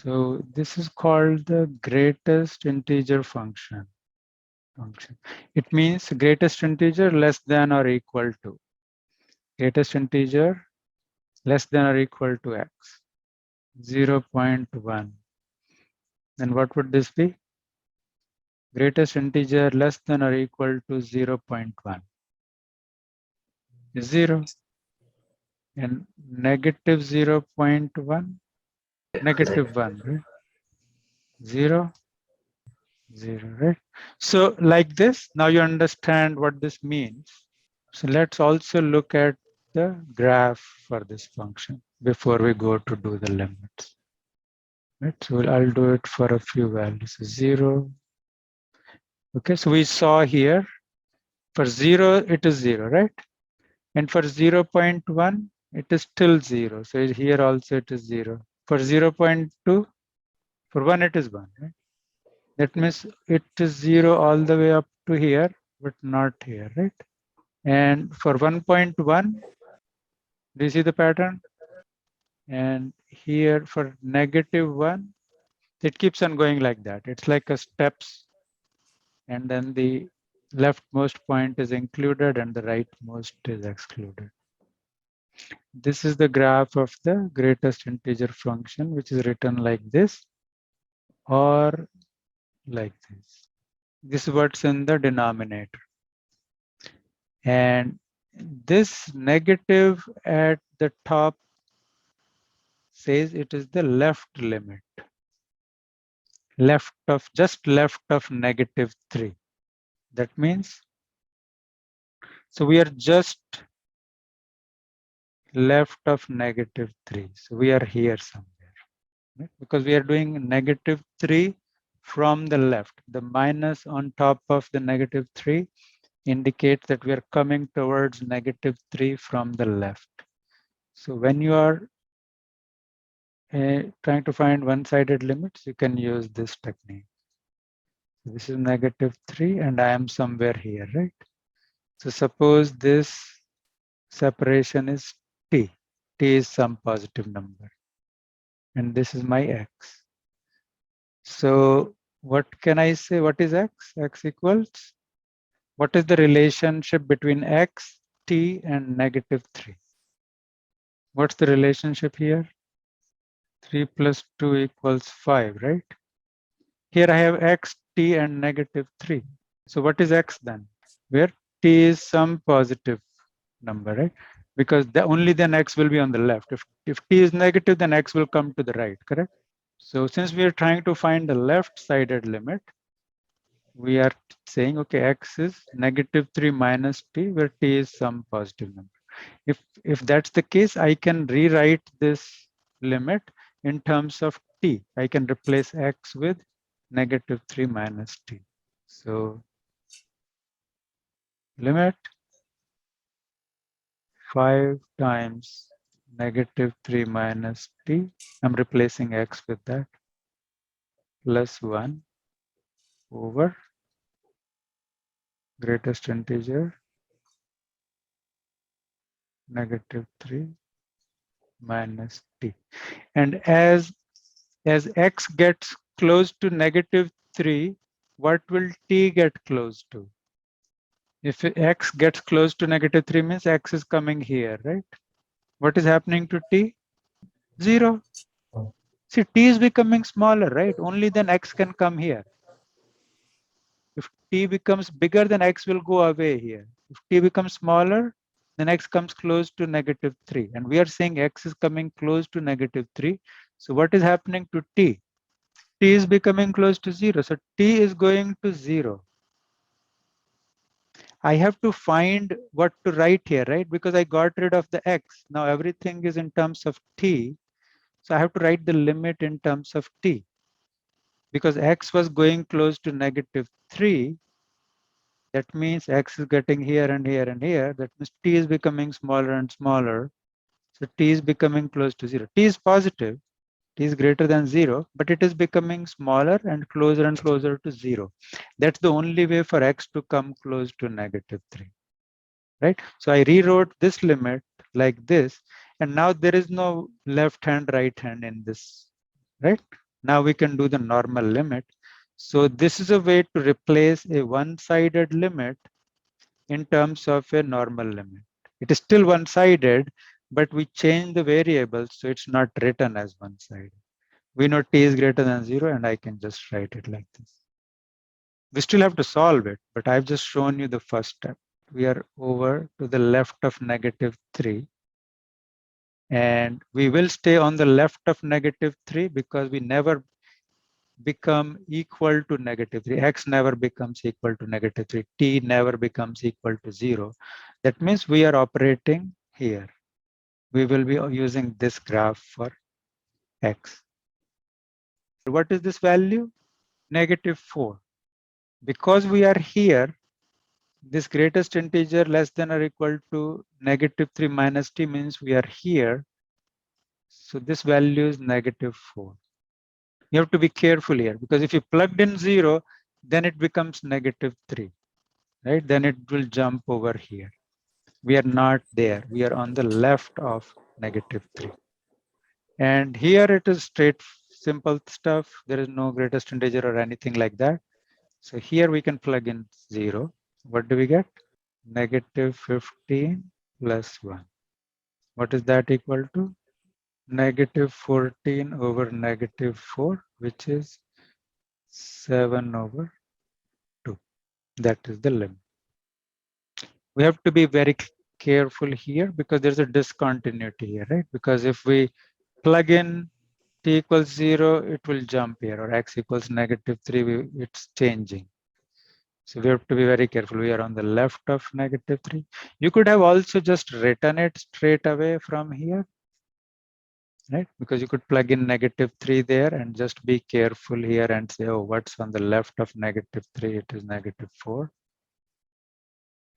So this is called the greatest integer function. It means greatest integer less than or equal to. Greatest integer less than or equal to x. 0.1. Then what would this be? Greatest integer less than or equal to 0.1 is 0. And negative 0.1, negative 1, right? 0, 0, right? So like this, now you understand what this means. So let's also look at the graph for this function before we go to do the limits. Right? So I'll do it for a few values. 0. Okay, so we saw here for 0, it is 0, right? And for 0.1, it is still 0. So here also it is 0. For 0.2, for 1, it is 1, right? That means it is 0 all the way up to here, but not here, right? And for 1.1, do you see the pattern? And here for negative 1, it keeps on going like that. It's like a steps, and then the leftmost point is included and the rightmost is excluded. This is the graph of the greatest integer function, which is written like this or like this. This is what's in the denominator. And this negative at the top says it is the left limit, just left of negative 3. That means, so we are just left of negative 3. So we are here somewhere, right? Because we are doing negative 3 from the left. The minus on top of the negative 3 indicates that we are coming towards negative 3 from the left. So when you are trying to find one-sided limits, you can use this technique. This is negative 3 and I am somewhere here, right? So suppose this separation is t. T is some positive number. And this is my x. So what can I say? What is x? X equals, what is the relationship between x, t, and negative 3? What's the relationship here? 3 plus 2 equals 5, right? Here I have x, t, and negative 3. So what is x then? Where t is some positive number, right? Because only then x will be on the left. If t is negative, then x will come to the right, correct? So since we are trying to find the left-sided limit, we are saying, okay, x is negative 3 minus t, where t is some positive number. If that's the case, I can rewrite this limit in terms of t. I can replace x with negative 3 minus t. So limit 5 times negative 3 minus t. I'm replacing x with that, plus 1 over greatest integer negative 3 minus t. And as x gets close to negative 3, what will t get close to? If x gets close to negative 3 means x is coming here, right? What is happening to t? 0. See, t is becoming smaller, right? Only then x can come here. If t becomes bigger, then x will go away here. If t becomes smaller, then x comes close to negative 3. And we are saying x is coming close to negative 3. So what is happening to t? T is becoming close to 0. So t is going to 0. I have to find what to write here, right? Because I got rid of the x. Now everything is in terms of t. So I have to write the limit in terms of t. Because x was going close to negative 3. That means x is getting here and here and here. That means t is becoming smaller and smaller. So t is becoming close to 0. T is positive. T is greater than 0, but it is becoming smaller and closer to 0. That's the only way for x to come close to negative 3. Right? So I rewrote this limit like this. And now there is no left hand, right hand in this. Right? Now we can do the normal limit. So this is a way to replace a one-sided limit in terms of a normal limit. It is still one-sided, but we change the variables so it's not written as one-sided. We know t is greater than 0, and I can just write it like this. We still have to solve it, but I've just shown you the first step. We are over to the left of -3. And we will stay on the left of -3 because we never become equal to -3. X never becomes equal to -3. T never becomes equal to 0. That means we are operating here. We will be using this graph for X. What is this value? -4. Because we are here, this greatest integer less than or equal to -3 minus t means we are here. So this value is -4. You have to be careful here because if you plugged in 0, then it becomes -3, right? Then it will jump over here. We are not there. We are on the left of -3. And here it is straight, simple stuff. There is no greatest integer or anything like that. So here we can plug in 0. What do we get? -15 plus 1. What is that equal to? -14 over -4, which is 7 over 2. That is the limit. We have to be very careful here because there's a discontinuity here, right? Because if we plug in t equals 0, it will jump here, or x equals -3, it's changing. So we have to be very careful. We are on the left of -3. You could have also just written it straight away from here, right? Because you could plug in -3 there and just be careful here and say, oh, what's on the left of -3? It is -4.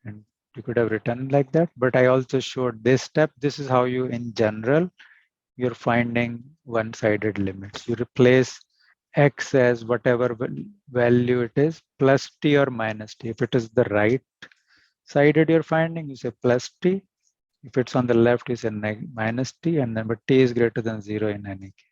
And you could have written like that, but I also showed this step. This is how you, in general, you're finding one-sided limits. You replace x as whatever value it is, plus t or minus t. If it is the right sided you're finding, you say plus t. If it's on the left, you say minus t, and then but t is greater than 0 in any case.